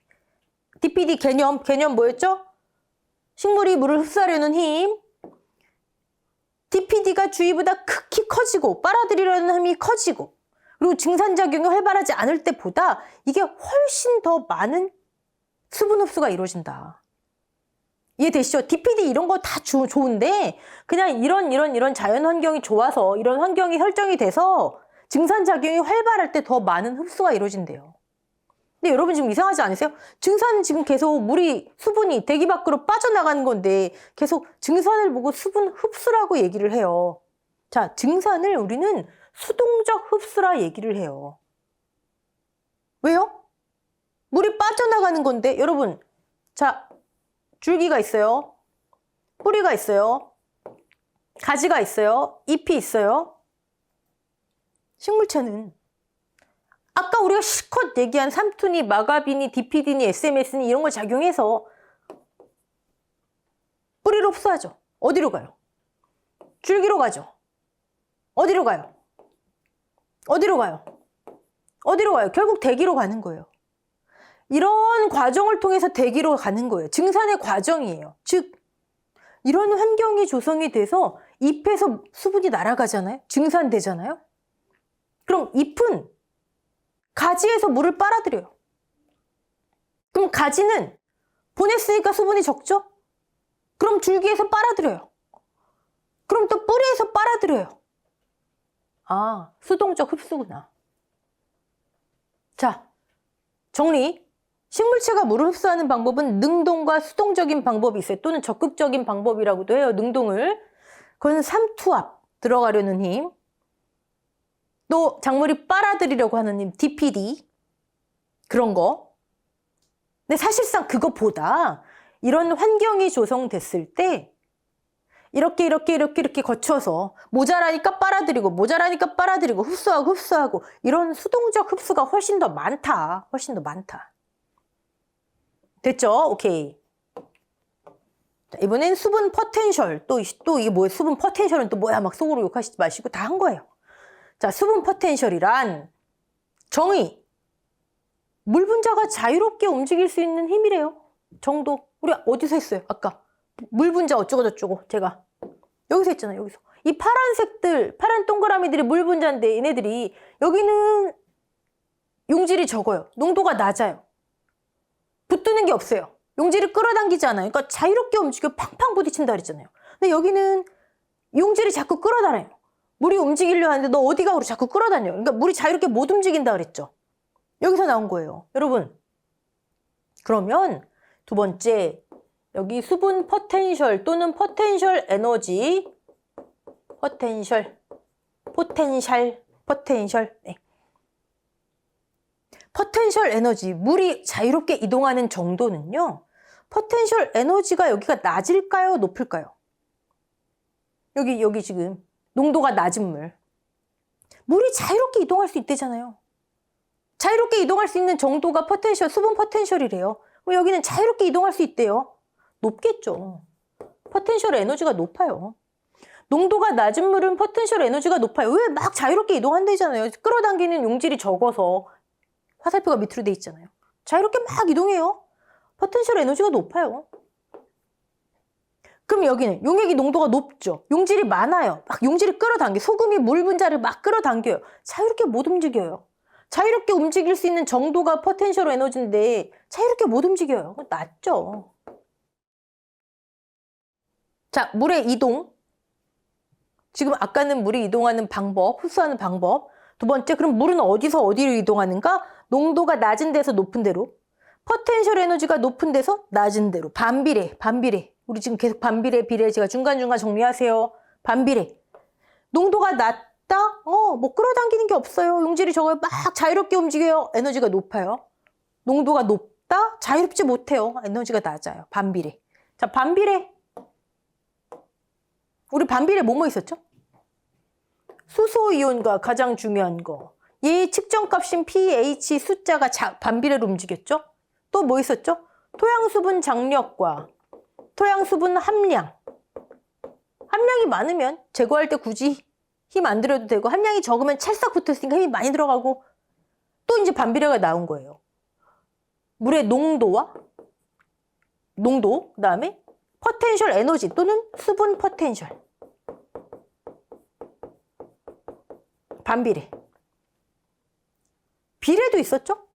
Speaker 1: 개념 뭐였죠? 식물이 물을 흡수하려는 힘. DPD가 주위보다 극히 커지고 빨아들이려는 힘이 커지고 그리고 증산작용이 활발하지 않을 때보다 이게 훨씬 더 많은 수분 흡수가 이루어진다. 이해되시죠? DPD 이런 거 다 좋은데 그냥 이런 자연 환경이 좋아서 이런 환경이 설정이 돼서 증산작용이 활발할 때 더 많은 흡수가 이루어진대요. 근데 여러분 지금 이상하지 않으세요? 증산은 지금 계속 수분이 대기 밖으로 빠져나가는 건데 계속 증산을 보고 수분 흡수라고 얘기를 해요. 자, 증산을 우리는 수동적 흡수라 얘기를 해요. 왜요? 물이 빠져나가는 건데 여러분 자 줄기가 있어요. 뿌리가 있어요. 가지가 있어요. 잎이 있어요. 식물체는 아까 우리가 실컷 얘기한 삼투니, 마가비니, DPD니, SMS니 이런 걸 작용해서 뿌리로 흡수하죠. 어디로 가요? 줄기로 가죠. 어디로 가요? 어디로 가요? 어디로 가요? 결국 대기로 가는 거예요. 이런 과정을 통해서 대기로 가는 거예요. 증산의 과정이에요. 즉 이런 환경이 조성이 돼서 잎에서 수분이 날아가잖아요. 증산되잖아요. 그럼 잎은 가지에서 물을 빨아들여요. 그럼 가지는 보냈으니까 수분이 적죠? 그럼 줄기에서 빨아들여요. 그럼 또 뿌리에서 빨아들여요. 아, 수동적 흡수구나. 자, 정리. 식물체가 물을 흡수하는 방법은 능동과 수동적인 방법이 있어요. 또는 적극적인 방법이라고도 해요. 능동을. 그건 삼투압, 들어가려는 힘. 또 작물이 빨아들이려고 하는 힘, DPD. 그런 거. 근데 사실상 그것보다 이런 환경이 조성됐을 때 이렇게 거쳐서 모자라니까 빨아들이고 흡수하고 이런 수동적 흡수가 훨씬 더 많다. 됐죠? 오케이. 자, 이번엔 수분 포텐셜. 또 이게 뭐예요? 수분 포텐셜은 또 뭐야? 막 속으로 욕하시지 마시고 다 한 거예요. 자, 수분 포텐셜이란 정의. 물 분자가 자유롭게 움직일 수 있는 힘이래요. 정도. 우리 어디서 했어요? 아까. 물 분자 어쩌고저쩌고 제가. 여기서 했잖아요. 여기서. 이 파란 동그라미들이 물 분자인데 얘네들이 여기는 용질이 적어요. 농도가 낮아요. 붙드는 게 없어요. 용질을 끌어당기지 않아요. 그러니까 자유롭게 움직여 팡팡 부딪힌다 그랬잖아요. 근데 여기는 용질이 자꾸 끌어다녀요. 물이 움직이려 하는데 너 어디 가고 자꾸 끌어다녀요. 그러니까 물이 자유롭게 못 움직인다 그랬죠. 여기서 나온 거예요. 여러분. 그러면 두 번째 여기 수분 포텐셜 또는 포텐셜 에너지 포텐셜 네. 포텐셜 에너지 물이 자유롭게 이동하는 정도는요. 포텐셜 에너지가 여기가 낮을까요? 높을까요? 여기 지금 농도가 낮은 물이 자유롭게 이동할 수 있대잖아요. 자유롭게 이동할 수 있는 정도가 수분 포텐셜이래요. 여기는 자유롭게 이동할 수 있대요. 높겠죠. 포텐셜 에너지가 높아요. 농도가 낮은 물은 포텐셜 에너지가 높아요. 왜 막 자유롭게 이동한대잖아요. 끌어당기는 용질이 적어서 화살표가 밑으로 돼 있잖아요. 자유롭게 막 이동해요. 포텐셜 에너지가 높아요. 그럼 여기는 용액이 농도가 높죠. 용질이 많아요. 막 용질이 끌어당겨. 소금이 물 분자를 막 끌어당겨요. 자유롭게 못 움직여요. 자유롭게 움직일 수 있는 정도가 포텐셜 에너지인데 자유롭게 못 움직여요. 낮죠. 자, 물의 이동. 지금 아까는 물이 이동하는 방법, 흡수하는 방법. 두 번째, 그럼 물은 어디서 어디로 이동하는가? 농도가 낮은 데서 높은 데로. 포텐셜 에너지가 높은 데서 낮은 데로. 반비례. 우리 지금 계속 반비례 제가 중간중간 정리하세요. 반비례. 농도가 낮다? 뭐 끌어당기는 게 없어요. 용질이 적어요. 막 자유롭게 움직여요. 에너지가 높아요. 농도가 높다? 자유롭지 못해요. 에너지가 낮아요. 반비례. 자, 반비례. 우리 반비례 뭐뭐 있었죠? 수소이온과 가장 중요한 거. 얘의 측정값인 pH 숫자가 반비례로 움직였죠? 또 뭐 있었죠? 토양수분 장력과 토양 수분 함량. 함량이 많으면 제거할 때 굳이 힘 안 들여도 되고, 함량이 적으면 찰싹 붙었으니까 힘이 많이 들어가고, 또 이제 반비례가 나온 거예요. 물의 농도, 그 다음에 포텐셜 에너지 또는 수분 포텐셜. 반비례. 비례도 있었죠?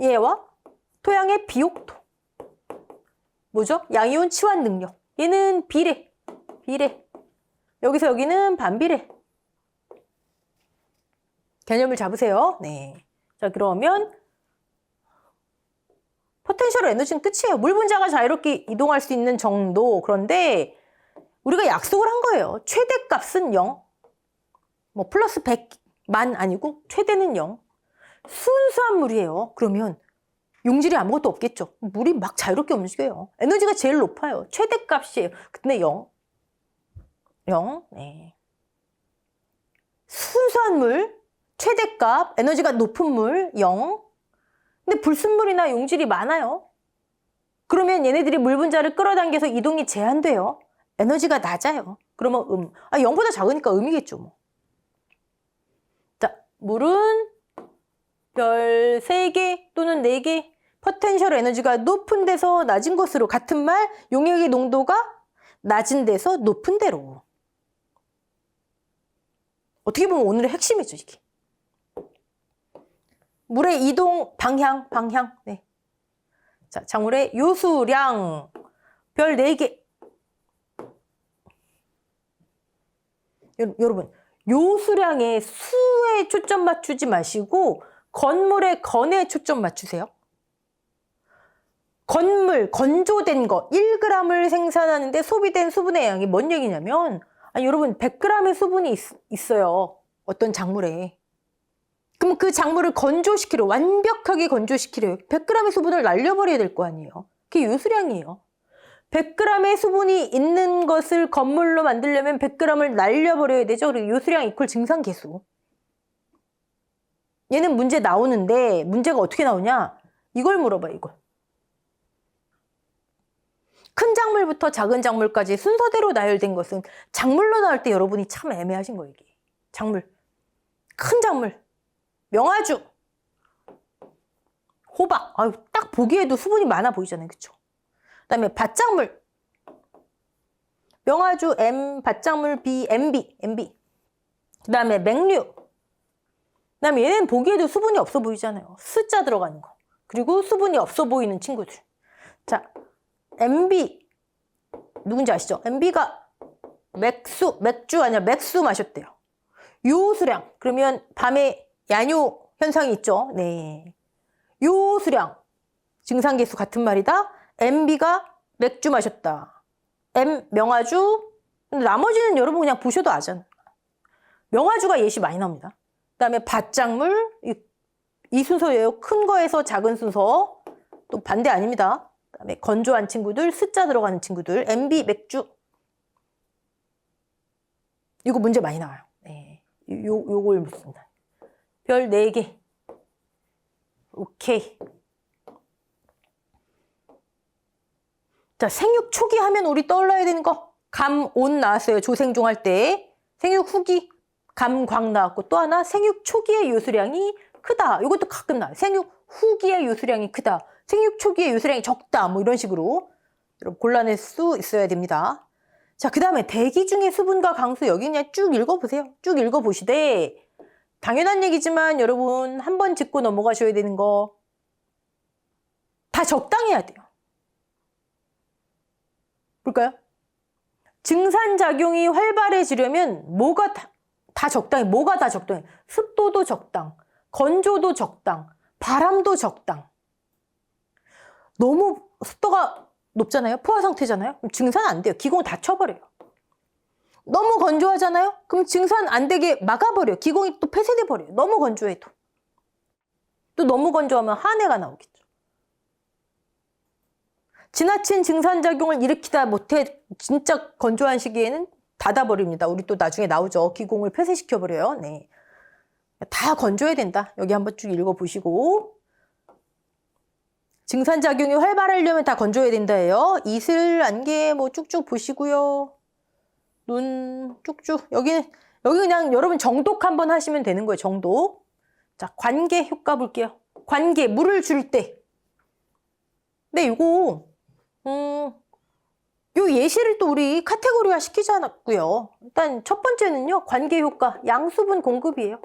Speaker 1: 얘와 토양의 비옥토. 뭐죠? 양이온 치환 능력. 얘는 비례. 여기서 여기는 반비례. 개념을 잡으세요. 네. 자, 그러면 포텐셜 에너지는 끝이에요. 물 분자가 자유롭게 이동할 수 있는 정도. 그런데 우리가 약속을 한 거예요. 최대값은 0. 뭐 플러스 100만 아니고 최대는 0. 순수한 물이에요. 그러면 용질이 아무것도 없겠죠. 물이 막 자유롭게 움직여요. 에너지가 제일 높아요. 최대값이에요. 근데 0. 네. 순수한 물, 최대값, 에너지가 높은 물, 0. 근데 불순물이나 용질이 많아요. 그러면 얘네들이 물 분자를 끌어당겨서 이동이 제한돼요. 에너지가 낮아요. 그러면 0보다 작으니까 음이겠죠. 뭐. 자, 물은 별 3개 또는 4개 포텐셜 에너지가 높은 데서 낮은 곳으로, 같은 말 용액의 농도가 낮은 데서 높은 데로. 어떻게 보면 오늘의 핵심이죠, 이게. 물의 이동 방향. 네. 자, 작물의 요수량 별 4개. 여러분, 요수량의 수에 초점 맞추지 마시고 건물의 건에 초점 맞추세요. 건물, 건조된 거 1g을 생산하는데 소비된 수분의 양이 뭔 얘기냐면, 여러분 100g의 수분이 있어요. 어떤 작물에. 그럼 그 작물을 건조시키려, 완벽하게 건조시키려 100g의 수분을 날려버려야 될 거 아니에요. 그게 요수량이에요. 100g의 수분이 있는 것을 건물로 만들려면 100g을 날려버려야 되죠. 그리고 요수량 이퀄 증산계수. 얘는 문제 나오는데 문제가 어떻게 나오냐? 이걸 물어봐요, 이걸. 큰 작물부터 작은 작물까지 순서대로 나열된 것은 작물로 나올 때 여러분이 참 애매하신 거예요, 이게. 작물. 큰 작물. 명아주, 호박, 딱 보기에도 수분이 많아 보이잖아요. 그쵸? 그 다음에 밭작물, 명아주 M, 밭작물 B, MB. 그 다음에 맹류. 그 다음에 얘는 보기에도 수분이 없어 보이잖아요. 스자 들어가는 거. 그리고 수분이 없어 보이는 친구들. 자, MB, 누군지 아시죠? MB가 맥주 아니라 맥수 마셨대요. 요수량, 그러면 밤에 야뇨 현상이 있죠. 네. 요수량, 증산계수 같은 말이다. MB가 맥주 마셨다. M, 명아주. 근데 나머지는 여러분 그냥 보셔도 아잖아요. 명아주가 예시 많이 나옵니다. 그 다음에 밭작물, 이 순서예요. 큰 거에서 작은 순서. 또 반대 아닙니다. 그 다음에 건조한 친구들, 스자 들어가는 친구들, MB, 맥주. 이거 문제 많이 나와요. 네. 요걸 묻습니다. 별 4개. 오케이. 자, 생육 초기 하면 우리 떠올라야 되는 거. 감, 온 나왔어요. 조생종 할 때. 생육 후기, 감, 광 나왔고, 또 하나 생육 초기의 요수량이 크다. 이것도 가끔 나와요. 생육 후기의 요수량이 크다. 생육 초기의 요수량이 적다. 뭐 이런 식으로 여러분 골라낼 수 있어야 됩니다. 자, 그 다음에 대기 중의 수분과 강수 여기 그냥 쭉 읽어보세요. 쭉 읽어보시되, 당연한 얘기지만 여러분 한 번 짚고 넘어가셔야 되는 거, 다 적당해야 돼요. 볼까요? 증산작용이 활발해지려면 뭐가 다 적당해. 뭐가 다 적당해. 습도도 적당, 건조도 적당, 바람도 적당. 너무 습도가 높잖아요. 포화 상태잖아요. 그럼 증산 안 돼요. 기공 다 쳐버려요. 너무 건조하잖아요. 그럼 증산 안 되게 막아버려요. 기공이 또 폐쇄돼 버려요. 너무 건조해도. 또 너무 건조하면 한해가 나오겠죠. 지나친 증산작용을 일으키다 못해 진짜 건조한 시기에는 닫아버립니다. 우리 또 나중에 나오죠. 기공을 폐쇄시켜버려요. 네. 다 건조해야 된다. 여기 한번 쭉 읽어보시고. 증산작용이 활발하려면 다 건져야 된다예요. 이슬, 안개 뭐 쭉쭉 보시고요. 눈 쭉쭉. 여기 그냥 여러분 정독 한번 하시면 되는 거예요. 정독. 자, 관계 효과 볼게요. 관계, 물을 줄 때. 네, 이거 요 예시를 또 우리 카테고리화 시키지 않았고요. 일단 첫 번째는요. 관계 효과, 양수분 공급이에요.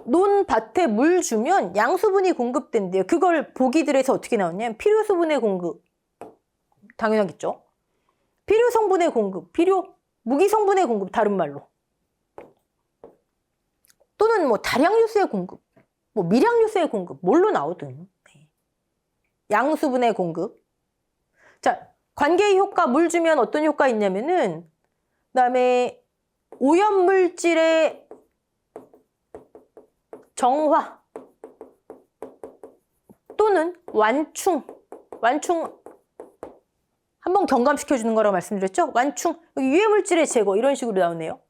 Speaker 1: 논밭에 물 주면 양수분이 공급된대요. 그걸 보기들에서 어떻게 나왔냐면 필요 수분의 공급. 당연하겠죠. 필요 성분의 공급, 무기 성분의 공급, 다른 말로. 또는 뭐 다량 유수의 공급, 뭐 미량 유수의 공급, 뭘로 나오든. 네. 양수분의 공급. 자, 관계의 효과, 물 주면 어떤 효과 있냐면은, 그다음에 오염물질의 정화 또는 완충 한번 경감시켜주는 거라고 말씀드렸죠? 완충, 여기 유해물질의 제거 이런 식으로 나오네요.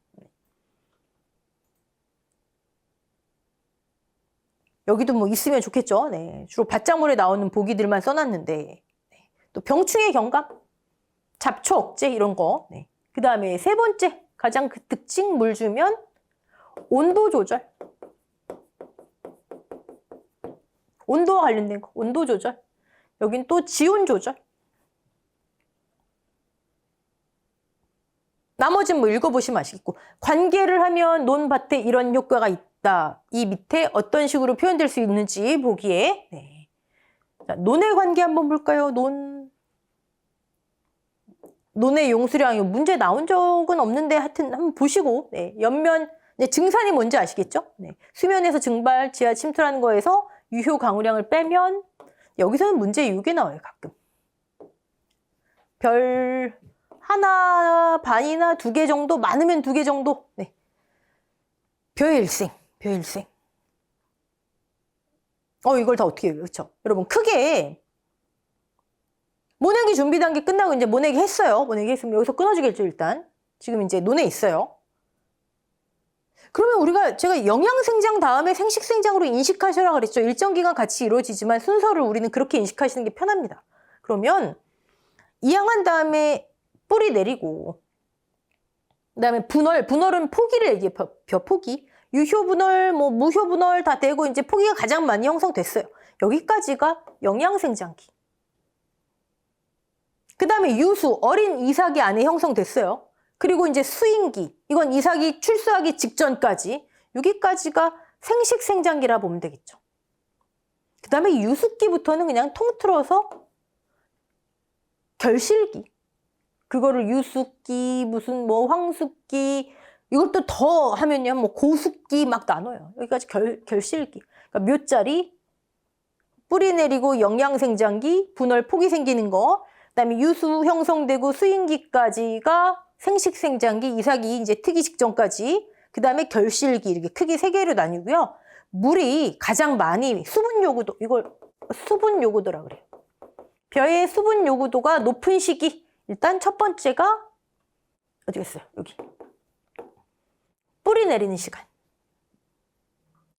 Speaker 1: 여기도 뭐 있으면 좋겠죠. 네, 주로 밭작물에 나오는 보기들만 써놨는데 네. 또 병충해 경감, 잡초 억제 이런 거. 네. 그 다음에 세 번째 가장 그 특징 물 주면 온도 조절. 온도와 관련된 거, 온도 조절. 여긴 또 지온 조절. 나머지는 뭐 읽어보시면 아시겠고. 관계를 하면 논밭에 이런 효과가 있다. 이 밑에 어떤 식으로 표현될 수 있는지 보기에. 네. 자, 논의 관계 한번 볼까요? 논의 용수량이 문제 나온 적은 없는데 하여튼 한번 보시고. 네. 옆면 증산이 뭔지 아시겠죠? 네. 수면에서 증발, 지하 침투라는 거에서 유효 강우량을 빼면 여기서는 문제 6에 나와요. 가끔. 별 하나 반이나 2개 정도, 많으면 2개 정도. 네. 벼일생. 이걸 다 어떻게 해요? 그렇죠? 여러분 크게 모내기 준비 단계 끝나고 이제 모내기 했어요. 모내기 했으면 여기서 끊어주겠죠, 일단. 지금 이제 논에 있어요. 그러면 제가 영양생장 다음에 생식생장으로 인식하셔라 그랬죠. 일정 기간 같이 이루어지지만 순서를 우리는 그렇게 인식하시는 게 편합니다. 그러면 이양한 다음에 뿌리 내리고 그다음에 분월은 포기를 얘기해. 벼포기. 유효분월, 뭐 무효분월 다 되고 이제 포기가 가장 많이 형성됐어요. 여기까지가 영양생장기. 그다음에 유수, 어린 이삭이 안에 형성됐어요. 그리고 이제 수인기, 이건 이삭이 출수하기 직전까지, 여기까지가 생식생장기라 보면 되겠죠. 그 다음에 유숙기부터는 그냥 통틀어서 결실기. 그거를 유숙기, 무슨 뭐 황숙기, 이것도 더 하면요, 뭐 고숙기 막 나눠요. 여기까지 결실기. 그러니까 묘자리, 뿌리 내리고 영양생장기, 분월 포기 생기는 거, 그 다음에 유수 형성되고 수인기까지가 생식생장기, 이삭이 이제 트기 직전까지, 그 다음에 결실기, 이렇게 크게 3개로 나뉘고요. 물이 가장 많이, 수분 요구도, 이걸 수분 요구도라 그래요. 벼의 수분 요구도가 높은 시기, 일단 첫 번째가, 어디겠어요? 여기. 뿌리 내리는 시간.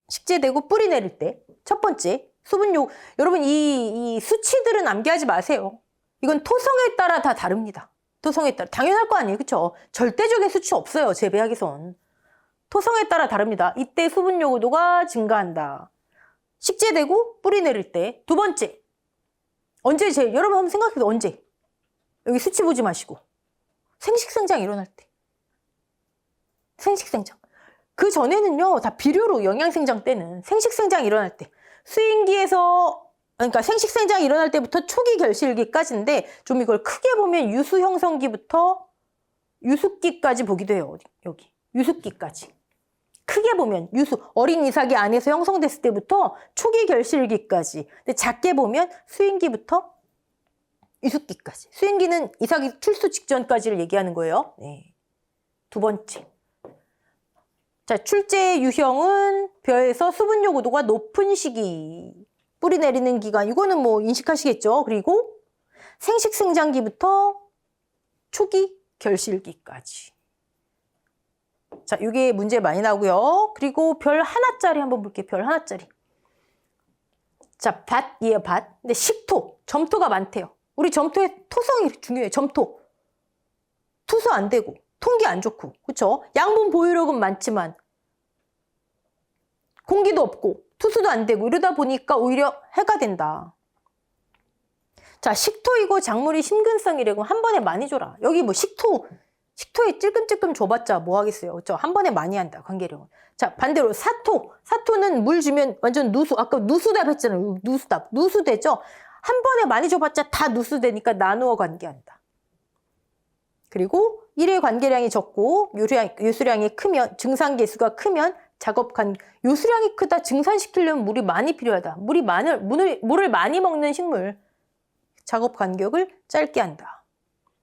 Speaker 1: 식재되고 뿌리 내릴 때, 첫 번째, 수분 요구. 여러분, 이 수치들은 암기하지 마세요. 이건 토성에 따라 다 다릅니다. 토성에 따라. 당연할 거 아니에요. 그쵸? 절대적인 수치 없어요. 재배하기선. 토성에 따라 다릅니다. 이때 수분 요구도가 증가한다. 식재되고 뿌리 내릴 때. 두 번째. 여러분 한번 생각해보세요. 언제? 여기 수치 보지 마시고. 생식생장 일어날 때. 생식생장. 그 전에는요. 다 비료로 영양생장 때는 생식생장 일어날 때. 수인기에서 그러니까 생식생장이 일어날 때부터 초기 결실기까지인데 좀 이걸 크게 보면 유수 형성기부터 유숙기까지 보기도 해요. 여기. 유숙기까지. 크게 보면 유수, 어린 이삭이 안에서 형성됐을 때부터 초기 결실기까지. 근데 작게 보면 수인기부터 유숙기까지. 수인기는 이삭이 출수 직전까지를 얘기하는 거예요. 네. 두 번째. 자, 출제 유형은 벼에서 수분 요구도가 높은 시기. 뿌리 내리는 기간, 이거는 뭐 인식하시겠죠. 그리고 생식생장기부터 초기 결실기까지. 자, 이게 문제 많이 나오고요. 그리고 별 하나짜리 한번 볼게요. 별 하나짜리. 자, 밭이에요, 밭. 근데 식토, 점토가 많대요. 우리 점토의 토성이 중요해요, 점토. 투수 안 되고, 통기 안 좋고, 그쵸? 양분 보유력은 많지만, 공기도 없고, 투수도 안 되고, 이러다 보니까 오히려 해가 된다. 자, 식토이고 작물이 심근성이래고 한 번에 많이 줘라. 여기 뭐 식토에 찔끔찔끔 줘봤자 뭐 하겠어요. 그쵸? 한 번에 많이 한다, 관계력은. 자, 반대로 사토. 사토는 물 주면 완전 누수. 아까 누수답 했잖아요. 누수답. 누수되죠? 한 번에 많이 줘봤자 다 누수되니까 나누어 관계한다. 그리고 1회 관계량이 적고 요수량이 크면, 증산계수가 크면 요수량이 크다, 증산시키려면 물이 많이 필요하다. 물을 많이 먹는 식물. 작업 간격을 짧게 한다.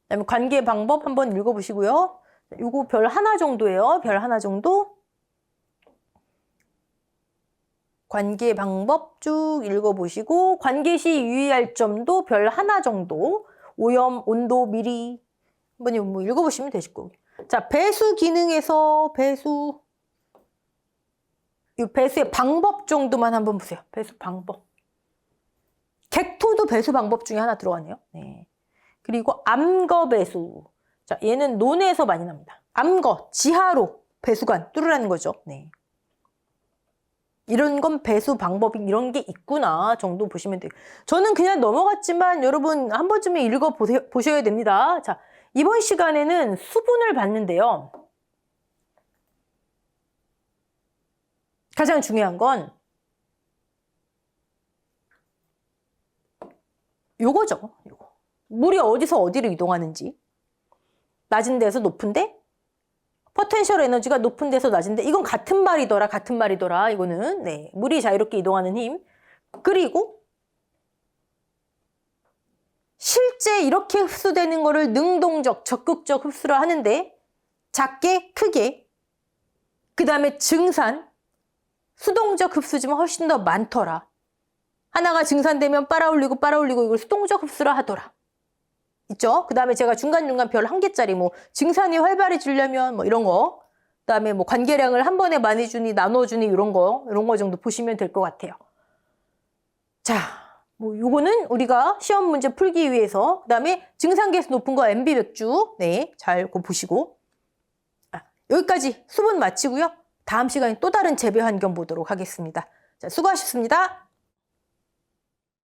Speaker 1: 그다음에 관계 방법 한번 읽어보시고요. 요거 별 하나 정도예요. 별 하나 정도. 관계 방법 쭉 읽어보시고 관계 시 유의할 점도 별 하나 정도. 오염, 온도, 미리 한번 뭐 읽어보시면 되실 거고. 자, 배수 기능에서 이 배수의 방법 정도만 한번 보세요. 배수 방법. 객토도 배수 방법 중에 하나 들어가네요. 네. 그리고 암거 배수. 자, 얘는 논에서 많이 납니다. 암거, 지하로 배수관 뚫으라는 거죠. 네. 이런 건 배수 방법이 이런 게 있구나 정도 보시면 돼요. 저는 그냥 넘어갔지만 여러분 한 번쯤은 읽어보셔야 됩니다. 자, 이번 시간에는 수분을 봤는데요. 가장 중요한 건 요거죠. 요거. 물이 어디서 어디로 이동하는지. 낮은 데서 높은 데, 포텐셜 에너지가 높은 데서 낮은 데. 이건 같은 말이더라. 이거는. 네. 물이 자유롭게 이동하는 힘. 그리고 실제 이렇게 흡수되는 거를 능동적, 적극적 흡수를 하는데 작게, 크게. 그 다음에 증산. 수동적 흡수지만 훨씬 더 많더라. 하나가 증산되면 빨아올리고 이걸 수동적 흡수를 하더라. 있죠? 그 다음에 제가 중간중간 별 1개짜리 뭐 증산이 활발해지려면 뭐 이런 거. 그 다음에 뭐 관계량을 한 번에 많이 주니 나눠주니 이런 거 정도 보시면 될 것 같아요. 자, 뭐 요거는 우리가 시험 문제 풀기 위해서. 그 다음에 증산계수 높은 거 MB 맥주. 네, 잘 보시고. 여기까지 수분 마치고요. 다음 시간에 또 다른 재배 환경 보도록 하겠습니다. 자, 수고하셨습니다.